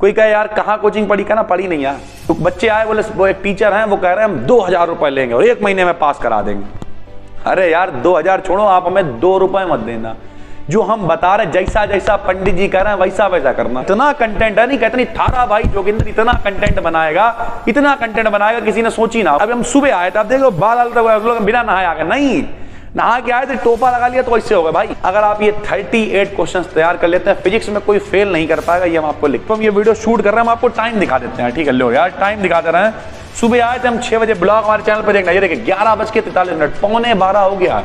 कोई कहे यार कहाँ कोचिंग पढ़ी, कहना पढ़ी नहीं यार। तो बच्चे आए बोले वो एक टीचर हैं वो कह रहे हैं हम 2000 रुपए लेंगे और 1 महीने में पास करा देंगे। अरे यार 2000 छोड़ो, आप हमें 2 रुपए मत देना, जो हम बता रहे जैसा जैसा पंडित जी कह रहे हैं वैसा वैसा करना। इतना कंटेंट है, नहीं कहते नहीं थारा भाई जोगिंदर इतना कंटेंट बनाएगा, इतना कंटेंट बनाएगा किसी ने सोची ना। अब हम सुबह आए थे, अब देखो बाल लोग बिना नहाए आ गए, नहीं नहा के आए थे टोपा लगा लिया तो ऐसे हो गए भाई। अगर आप ये 38 क्वेश्चंस तैयार कर लेते हैं, फिजिक्स में कोई फेल नहीं कर पाएगा, ये हम आपको लिख। तो हम ये वीडियो शूट कर रहे हैं, हम आपको टाइम दिखा देते हैं, ठीक है। लो यार टाइम दिखा दे रहे हैं, सुबह आए थे हम 6 बजे, ब्लॉग हमारे चैनल पर देखना, ये देखिए 11:43, 11:45 हो गया।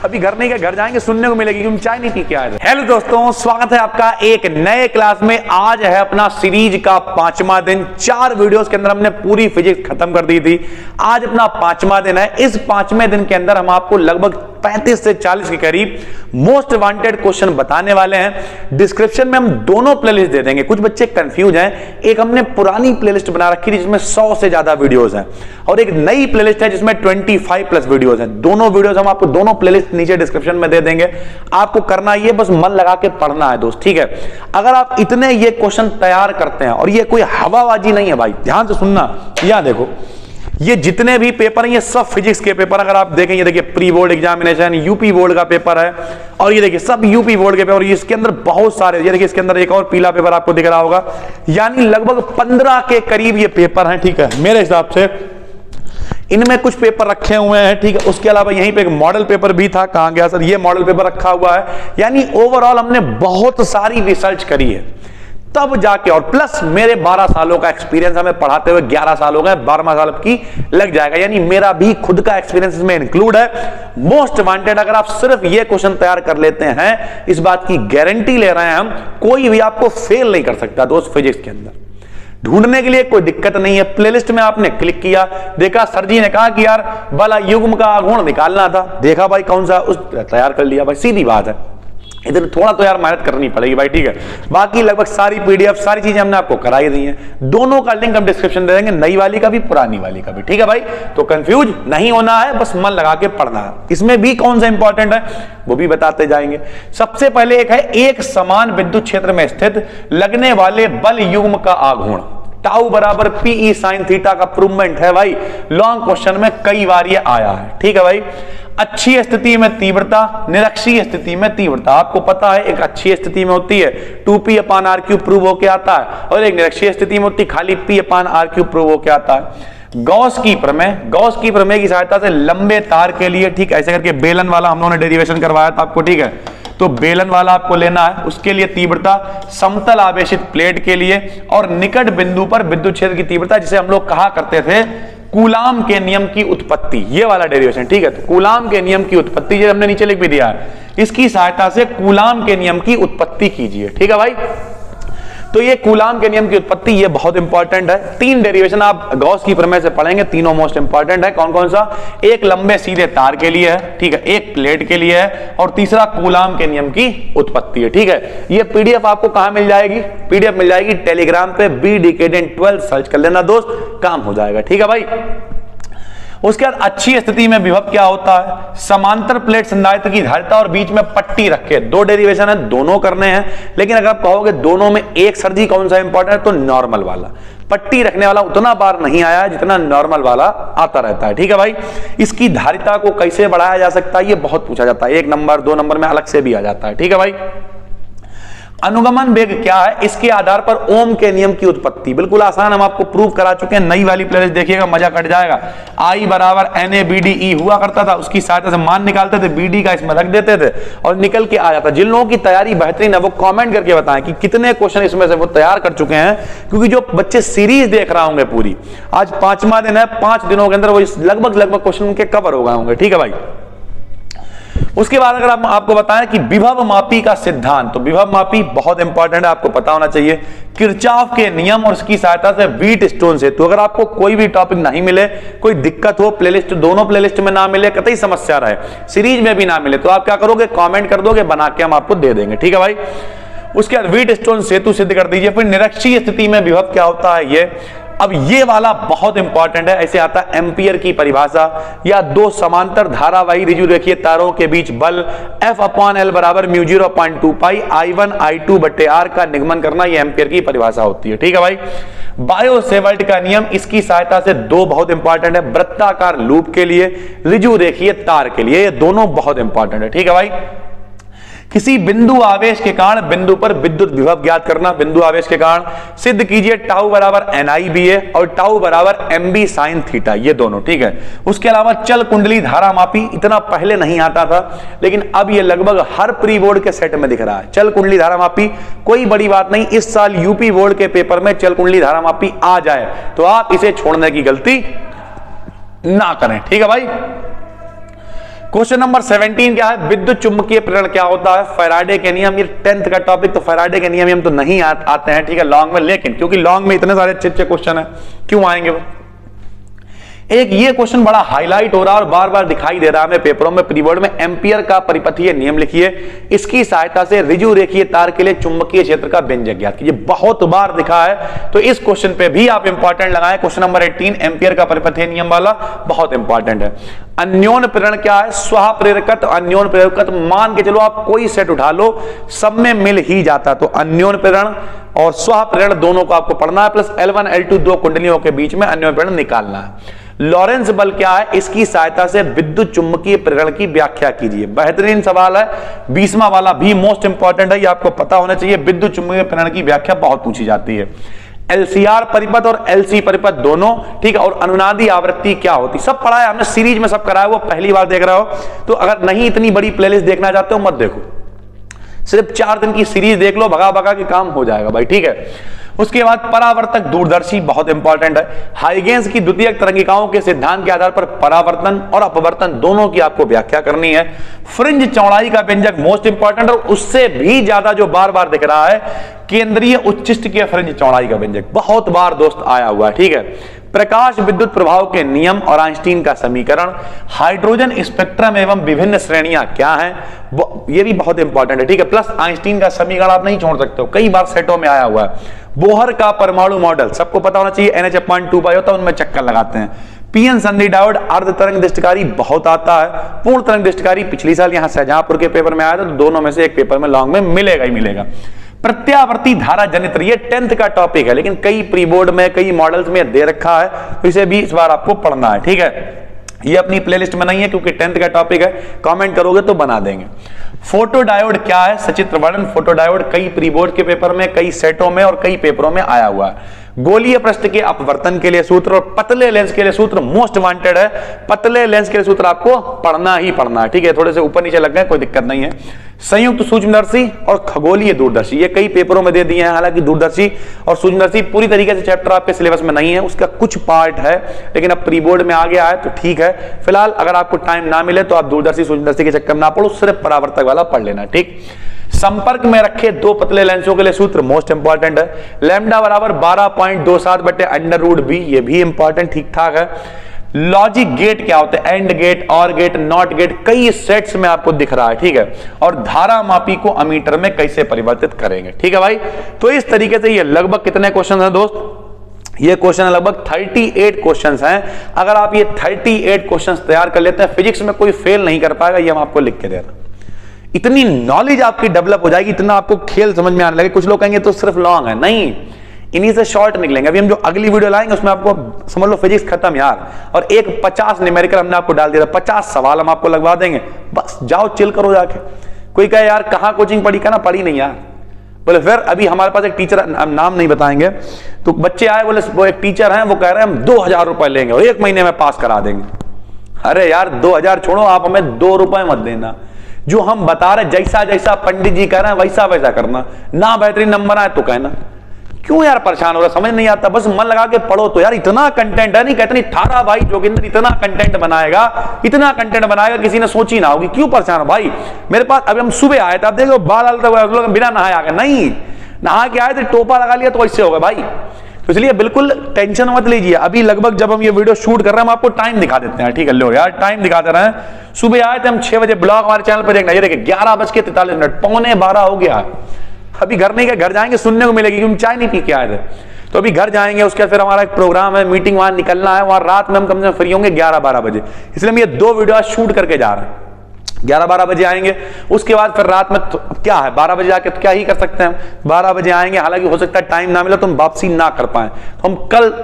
अभी घर नहीं गए, घर जाएंगे सुनने को मिलेगी क्योंकि चाय नहीं पी के आए थे। हेलो दोस्तों, स्वागत है आपका एक नए क्लास में। आज है अपना सीरीज का 5वां दिन। 4 वीडियोस के अंदर हमने पूरी फिजिक्स खत्म कर दी थी। आज अपना 5वां दिन है। इस 5वें दिन के अंदर हम आपको लगभग 35 से 40 के करीब मोस्ट वांटेड क्वेश्चन बताने वाले हैं। डिस्क्रिप्शन में हम दोनों प्लेलिस्ट दे देंगे। कुछ बच्चे कंफ्यूज हैं, एक हमने पुरानी प्लेलिस्ट बना रखी थी जिसमें 100 से ज्यादा वीडियोस हैं और एक नई प्लेलिस्ट है जिसमें 25+ वीडियोस हैं। दोनों वीडियोस हम आपको दोनों प्लेलिस्ट नीचे डिस्क्रिप्शन में दे देंगे। आपको करना ये बस मन लगा के पढ़ना है दोस्त, ठीक है। अगर आप इतने ये क्वेश्चन तैयार करते हैं, और ये कोई हवाबाजी नहीं है भाई, ध्यान से सुनना। यहां देखो ये जितने भी पेपर हैं ये सब फिजिक्स के पेपर। अगर आप देखें, ये देखिए pre board examination UP board का पेपर है और ये देखिए सब यूपी बोर्ड के पेपर। इसके अंदर बहुत सारे, ये देखिए इसके अंदर एक और पीला पेपर आपको दिख रहा होगा, यानी लगभग 15 के करीब ये पेपर हैं, ठीक है। मेरे हिसाब से इनमें कुछ पेपर रखे हुए हैं, ठीक है। उसके अलावा यहीं पे एक मॉडल पेपर भी था, कहां गया सर, ये मॉडल पेपर रखा हुआ है। यानी ओवरऑल हमने बहुत सारी रिसर्च करी है तब जाके, और प्लस मेरे 12 सालों का एक्सपीरियंस, हमें पढ़ाते हुए 11 साल हो गए, 12वां साल की लग जाएगा, यानी मेरा भी खुद का एक्सपीरियंस इसमें इंक्लूड है। मोस्ट वांटेड, अगर आप सिर्फ ये क्वेश्चन तैयार कर लेते हैं, इस बात की गारंटी ले रहे हैं हम, कोई भी आपको फेल नहीं कर सकता दोस्त फिजिक्स के अंदर। ढूंढने के लिए कोई दिक्कत नहीं है। प्लेलिस्ट में आपने क्लिक किया, देखा सर जी ने कहा कि यार भला युग्म का आघूर्ण निकालना था, देखा भाई कौन सा, उस तैयार कर लिया भाई, सीधी बात है। इधर थोड़ा तो यार मेहनत करनी पड़ेगी भाई, ठीक है। बाकी लगभग सारी पीडीएफ सारी चीजें हमने आपको कराई दी हैं। दोनों का लिंक हम डिस्क्रिप्शन दे देंगे, नई वाली का भी पुरानी वाली का भी, ठीक है भाई। तो कंफ्यूज नहीं होना है, बस मन लगा के पढ़ना है। इसमें भी कौन सा इंपॉर्टेंट है वो भी बताते जाएंगे। सबसे पहले एक है, एक समान विद्युत क्षेत्र में स्थित लगने वाले बल युग्म का आघूर्ण टाउ बराबर पीई साइन थीटा का प्रूवमेंट है भाई। लॉन्ग क्वेश्चन में कई बार ये आया है, ठीक है भाई। अच्छी स्थिति में तीव्रता, निरक्षीय स्थिति में तीव्रता, आपको पता है एक अच्छी स्थिति में होती है 2p/r³ प्रूव होके आता है, और एक निरक्षीय स्थिति में होती है खाली p/r³ प्रूव होके आता है। गॉस की प्रमेय की सहायता से लंबे तार के लिए, ठीक ऐसे करके बेलन वाला हम लोगों ने डेरिवेशन करवाया था आपको, ठीक है। तो बेलन वाला आपको लेना है, उसके लिए तीव्रता, समतल आवेशित प्लेट के लिए और निकट बिंदु पर विद्युत क्षेत्र की तीव्रता, जिसे हम लोग कहा करते थे कूलाम के नियम की उत्पत्ति, ये वाला डेरिवेशन, ठीक है। तो कूलाम के नियम की उत्पत्ति, ये हमने नीचे लिख भी दिया है, इसकी सहायता से कूलाम के नियम की उत्पत्ति कीजिए, ठीक है भाई। तो ये कूलाम के नियम की उत्पत्ति, ये बहुत इंपॉर्टेंट है। 3 डेरिवेशन आप गॉस की प्रमेय से पढ़ेंगे, तीनों मोस्ट इंपॉर्टेंट है। कौन कौन सा? एक लंबे सीधे तार के लिए है, ठीक है, एक प्लेट के लिए है, और तीसरा कूलाम के नियम की उत्पत्ति है, ठीक है। ये पीडीएफ आपको कहां मिल जाएगी? पीडीएफ मिल जाएगी टेलीग्राम पे, BDKD12 सर्च कर लेना दोस्त, काम हो जाएगा, ठीक है भाई। उसके बाद अच्छी स्थिति में विभव क्या होता है? समांतर प्लेट संधारित्र की धारिता और बीच में पट्टी रखे। 2 डेरिवेशन है, दोनों करने हैं, लेकिन अगर आप कहोगे दोनों में एक सर जी कौन सा इंपॉर्टेंट है, तो नॉर्मल वाला। पट्टी रखने वाला उतना बार नहीं आया जितना नॉर्मल वाला आता रहता है, ठीक है भाई। इसकी धारिता को कैसे बढ़ाया जा सकता है, ये बहुत पूछा जाता है, 1 नंबर 2 नंबर में अलग से भी आ जाता है, ठीक है भाई। अनुगमन वेग क्या है? इसके आधार पर ओम के नियम की उत्पत्ति, बिल्कुल आसान, हम आपको प्रूव करा चुके हैं। नई वाली प्लेलिस्ट देखिएगा, मजा कट जाएगा। I बराबर NABDE हुआ करता था, उसकी सहायता से मान निकालते थे, BD का इसमें रख देते थे और निकल के आ जाता। जिन लोगों की तैयारी बेहतरीन है वो कमेंट करके बताएं कि कितने क्वेश्चन इसमें से वो तैयार कर चुके हैं, क्योंकि जो बच्चे सीरीज देख रहे होंगे पूरी, आज 5वां दिन है, 5 दिनों के अंदर वो लगभग क्वेश्चन उनके कवर हो गए होंगे, ठीक है भाई। उसके बाद अगर आपको बताएं कि विभव मापी का सिद्धांत, तो विभव मापी बहुत इंपॉर्टेंट है, आपको पता होना चाहिए। किरचॉफ के नियम और उसकी सहायता से व्हीटस्टोन से। तो अगर आपको कोई भी टॉपिक नहीं मिले, कोई दिक्कत हो, प्लेलिस्ट दोनों प्लेलिस्ट में ना मिले, कतई समस्या रहे, सीरीज में भी ना मिले, तो आप क्या करोगे? कमेंट कर दोगे, बना के हम आपको दे देंगे, ठीक है भाई। उसके बाद व्हीटस्टोन सेतु सिद्ध कर दीजिए। फिर निरक्षीय स्थिति में विभव क्या होता है, ये अब ये वाला बहुत इंपॉर्टेंट है, ऐसे आता है एम्पियर की परिभाषा या दो समांतर धारावाही ऋजु रेखीय तारों के बीच बल F/L बराबर μ0.2 पाई I1 I2 बट्टे R का निगमन करना, ये एम्पियर की परिभाषा होती है। ठीक है भाई। बायो-सेवर्ट का नियम, इसकी सहायता से दो बहुत इंपॉर्टेंट है, वृत्ताकार लूप के लिए, ऋजु रेखीय तार के लिए, ये दोनों बहुत इंपॉर्टेंट है। ठीक है भाई। किसी बिंदु आवेश के कारण बिंदु पर विद्युत विभव ज्ञात करना, बिंदु आवेश के कारण सिद्ध कीजिए टाउ बराबर NIBA और टाउ बराबर MB sin थीटा, ये दोनों। ठीक है। उसके अलावा चल कुंडली धारा मापी, इतना पहले नहीं आता था लेकिन अब ये लगभग हर प्री बोर्ड के सेट में दिख रहा है। चल कुंडली धारा मापी कोई बड़ी बात नहीं, इस साल यूपी बोर्ड के पेपर में चल कुंडली धारा मापी आ जाए तो आप इसे छोड़ने की गलती ना करें। ठीक है भाई। क्वेश्चन नंबर 17 क्या है, विद्युत चुंबकीय प्रेरण क्या होता है, फैराडे के नियम। ये 10th का टॉपिक, तो फैराडे के नियम तो नहीं आते हैं। ठीक है, लॉन्ग में, लेकिन क्योंकि लॉन्ग में इतने सारे अच्छे क्वेश्चन है, क्यों आएंगे वो। एक ये क्वेश्चन बड़ा हाईलाइट हो रहा है और बार बार दिखाई दे रहा है हमें पेपरों में, प्री बोर्ड में। एम्पियर का परिपथीय नियम लिखिए, इसकी सहायता से ऋजु रेखीय तार के लिए चुंबकीय क्षेत्र का व्यंजक ज्ञात कीजिए। बहुत बार दिखा है तो इस क्वेश्चन पे भी आप इंपॉर्टेंट लगाएं। क्वेश्चन नंबर 18 एम्पियर का परिपथीय नियम वाला बहुत इंपॉर्टेंट है। अन्योन्य प्रेरण क्या है, स्व प्रेरकत्व, अन्योन्य प्रेरकत्व। मान के चलो आप कोई सेट उठा लो, सब में मिल ही जाता, तो अन्योन्य प्रेरण और स्व प्रेरण दोनों को आपको पढ़ना है, प्लस L1 L2 दो कुंडलियों के बीच में अन्योन्य प्रेरण निकालना है। लॉरेंस बल क्या है, इसकी सहायता से विद्युत चुंबकीय प्रेरण की व्याख्या कीजिए। बेहतरीन सवाल है, 20वां वाला भी मोस्ट इंपॉर्टेंट है, ये आपको पता होना चाहिए। विद्युत चुंबकीय प्रेरण की व्याख्या बहुत पूछी जाती है। LCR परिपथ और LC परिपथ दोनों, ठीक है, और अनुनादी आवृत्ति क्या होती, सब पढ़ा है हमने, सीरीज में सब कराया। वो पहली बार देख रहा हो तो अगर नहीं इतनी बड़ी प्लेलिस्ट देखना चाहते हो मत देखो, सिर्फ 4 दिन की सीरीज देख लो, भगा भगा के काम हो जाएगा भाई। ठीक है। उसके बाद परावर्तक दूरदर्शी बहुत इंपॉर्टेंट है। हाइगेंस की द्वितीयक तरंगिकाओं के सिद्धांत के आधार पर परावर्तन और अपवर्तन दोनों की आपको व्याख्या करनी है। फ्रिंज चौड़ाई का व्यंजक मोस्ट इंपॉर्टेंट, और उससे भी ज्यादा जो बार बार दिख रहा है, केंद्रीय उच्चिष्ट के फ्रिंज चौड़ाई का व्यंजक बहुत बार दोस्त आया हुआ है। ठीक है। प्रकाश विद्युत प्रभाव के नियम और आइंस्टीन का समीकरण। हाइड्रोजन स्पेक्ट्रम एवं विभिन्न श्रेणियां क्या हैं, ये भी बहुत इंपॉर्टेंट है। ठीक है। प्लस आइंस्टीन का समीकरण आप नहीं छोड़ सकते हो, कई बार सेटों में आया हुआ है। बोहर का परमाणु मॉडल सबको पता होना चाहिए, NH/2 होता है, उनमें चक्कर लगाते हैं। पीएन संधि डायोड, अर्ध तरंग दृष्टिकारी बहुत आता है। पूर्ण तरंग दृष्टिकारी पिछली साल यहां शाहजहांपुर के पेपर में आया था, तो दोनों में से एक पेपर में लॉन्ग में मिलेगा ही मिलेगा। प्रत्यावर्ती धारा जनित्र, ये 10th का टॉपिक है, लेकिन कई प्री बोर्ड में, कई मॉडल्स में दे रखा है, तो इसे भी इस बार आपको पढ़ना है। ठीक है। ये अपनी प्लेलिस्ट में नहीं है क्योंकि 10th का टॉपिक है, कमेंट करोगे तो बना देंगे। फोटो डायोड क्या है, सचित्र वर्णन। फोटो डायोड कई प्री बोर्ड के पेपर में, कई सेटों में और कई पेपरों में आया हुआ है। गोलीय पृष्ठ के अपवर्तन के लिए सूत्र और पतले लेंस के लिए सूत्र मोस्ट वांटेड है। पतले लेंस के लिए सूत्र आपको पढ़ना ही पढ़ना है। ठीक है। थोड़े से ऊपर नीचे लग गए, कोई दिक्कत नहीं है। संयुक्त सूक्ष्मदर्शी और खगोलीय दूरदर्शी, ये कई पेपरों में दे दिए हैं। हालांकि दूरदर्शी और सूक्ष्मदर्शी पूरी तरीके से चैप्टर आपके सिलेबस में नहीं है, उसका कुछ पार्ट है, लेकिन अब प्री बोर्ड में आ गया है तो ठीक है। फिलहाल अगर आपको टाइम ना मिले तो आप दूरदर्शी सूक्ष्मदर्शी के चक्कर ना पढ़ो, सिर्फ परावर्तक वाला पढ़ लेना। ठीक। संपर्क में रखे दो पतले लेंसों के लिए सूत्र मोस्ट इंपॉर्टेंट है। लैम्डा बराबर 12.27/√b, ये भी इंपॉर्टेंट, ठीक ठाक है। लॉजिक गेट क्या होते हैं, एंड गेट, और गेट, नॉट गेट, कई सेट्स में आपको दिख रहा है। ठीक है। और धारा मापी को अमीटर में कैसे परिवर्तित करेंगे। ठीक है भाई। तो इस तरीके से ये लगभग कितने क्वेश्चन हैं दोस्त, ये क्वेश्चन लगभग 38 क्वेश्चंस हैं। अगर आप ये 38 क्वेश्चंस तैयार कर लेते हैं, फिजिक्स में कोई फेल नहीं कर पाएगा, ये हम आपको लिख के दे रहे हैं। इतनी नॉलेज आपकी डेवलप हो जाएगी, इतना आपको खेल समझ में आने लगे। कुछ लोग कहेंगे तो सिर्फ लॉन्ग है, नहीं, इन्हीं से शॉर्ट निकलेंगे। अभी हम जो अगली वीडियो लाएंगे उसमें आपको समझ लो फिजिक्स खत्म यार, और एक 50 न्यूमेरिकल हमने आपको डाल दिया, 50 सवाल हम आपको लगवा देंगे, बस जाओ चिल करो जाके। कोई कहे यार कहाँ कोचिंग पढ़ी, का ना पढ़ी नहीं यार, बोले फिर अभी हमारे पास एक टीचर, नाम नहीं बताएंगे, तो बच्चे आए, बोले वो एक टीचर हैं, वो कह रहे हैं हम 2000 रुपए लेंगे और 1 महीने में पास करा देंगे। अरे यार 2000 छोड़ो, आप हमें 2 रुपए मत देना, जो हम बता रहे जैसा जैसा पंडित जी कह रहे हैं वैसा वैसा करना, ना बेहतरीन नंबर आए तो कहना। क्यों यार परेशान हो रहा, समझ नहीं आता, बस मन लगा के पढ़ो तो यार। इतना कंटेंट है, नहीं कहते नहीं ठारा भाई जोगिंदर इतना कंटेंट बनाएगा, इतना कंटेंट बनाएगा, किसी ने सोची ना होगी। क्यों परेशान हो भाई, मेरे पास अभी हम सुबह आए थे, आप देखो बाल लोग बिना नहाए आ गए, नहीं नहा के आए थे, टोपा लगा लिया तो ऐसे होगा भाई। तो इसलिए बिल्कुल टेंशन मत लीजिए। अभी लगभग जब हम ये वीडियो शूट कर रहे हैं, हम आपको टाइम दिखा देते हैं। ठीक है, लो यार टाइम दिखाते रहे। सुबह आए थे हम 6 बजे, ब्लॉग हमारे चैनल पर देखना, ये देखिए 11:43, 11:45 हो गया। अभी घर नहीं गए, घर जाएंगे सुनने को मिलेगी कि हम चाय नहीं पी के आए थे। तो अभी घर जाएंगे, उसके बाद फिर हमारा एक प्रोग्राम है, मीटिंग, वहां निकलना है, वहां रात में हम कम से कम फ्री होंगे 11-12 बजे, इसलिए हम ये 2 वीडियो शूट करके जा रहे हैं। 11-12 बजे आएंगे, उसके बाद फिर रात में तो क्या है 12 बजे आके तो क्या ही कर सकते हैं हम, 12 बजे आएंगे, हालांकि हो सकता है टाइम ना मिले तो हम वापसी ना कर पाए, तो हम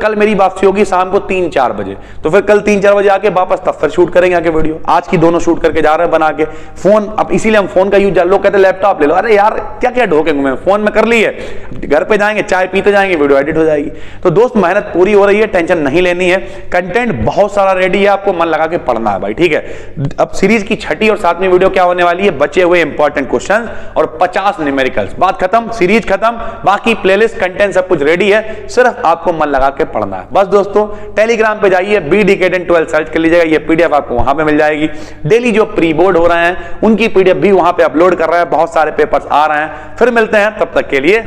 कल मेरी वापसी होगी शाम को 3-4 बजे, तो फिर कल 3-4 बजे आके वापस तब फिर शूट करेंगे आके वीडियो। आज की दोनों शूट करके जा रहे हैं बना के। फोन अब इसीलिए हम फोन का यूज, लोग कहते हैं लैपटॉप ले लो, अरे यार क्या क्या ढोके घूमे, फोन में कर ली है, घर पे जाएंगे चाय पीते जाएंगे, वीडियो एडिट हो जाएगी। तो दोस्त मेहनत पूरी हो रही है, टेंशन नहीं लेनी है, कंटेंट बहुत सारा रेडी है, आपको मन लगा के पढ़ना है भाई, ठीक है। अब सीरीज की 6ठी और 7वीं वीडियो क्या होने वाली है, बचे हुए इंपॉर्टेंट क्वेश्चंस और 50 न्यूमेरिकल्स, बात खत्म, सीरीज खत्म, बाकी प्लेलिस्ट कंटेंट सब कुछ रेडी है, सिर्फ आपको मन लगा के पढ़ना है बस। दोस्तों टेलीग्राम पे जाइए, BDK1012 सर्च कर लीजिएगा, ये पीडीएफ आपको वहां पे मिल जाएगी। डेली जो प्री बोर्ड हो रहे हैं उनकी पीडीएफ भी वहां पे अपलोड कर रहे हैं, बहुत सारे पेपर्स आ रहे हैं। फिर मिलते हैं, तब तक के लिए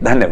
धन्यवाद।